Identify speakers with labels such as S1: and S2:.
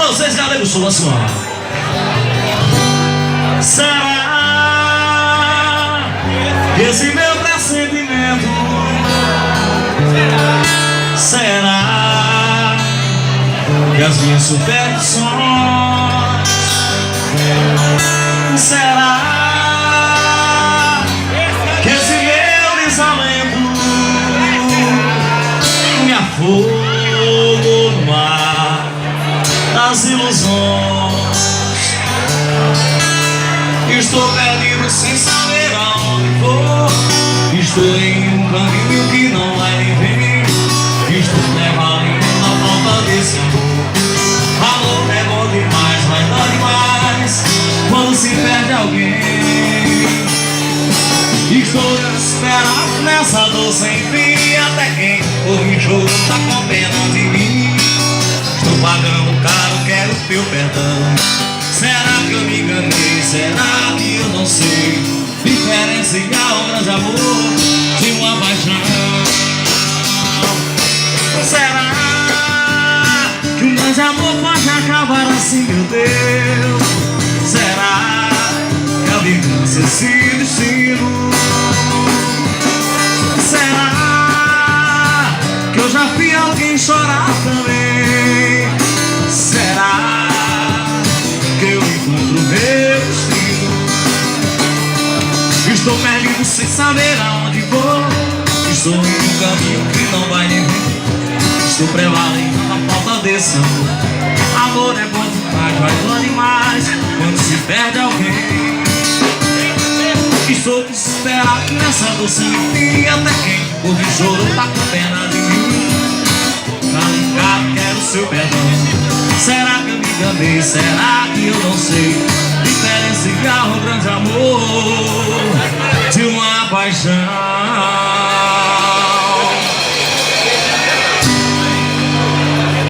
S1: vocês, galera, eu sou assim, ó. Será que esse meu pressentimento? Será que as minhas superstições? Será que esse meu desalento me afogo no mar das ilusões? Estou perdido sem saber aonde vou. Estou em um caminho que não vai nem vir. Estou levado na falta desse amor. Amor é bom demais, vai dar demais quando se perde alguém. Estou desesperado nessa dor sem fim. Até quem por me choro tá com pena de mim. Estou pagando caro, quero teu perdão. Será que eu me enganei? Será que eu não sei diferenciar o grande amor de uma paixão? Será que um grande amor pode acabar assim, meu Deus? Será que a vingança é esse destino? Será que eu já vi alguém chorar também? Será que eu encontro meu destino? Estou perdido sem saber aonde vou. Estou em um caminho que não vai nem vir. Estou prevalendo na falta desse amor. Amor é bom demais, vai bom demais quando se perde alguém. Estou desesperado nessa dor sem fim. Até quem por me choro tá com pena de mim. Tá ligado, quero seu perdão. Será que eu me enganei? Será que eu não sei diferenciar o grande amor de uma paixão?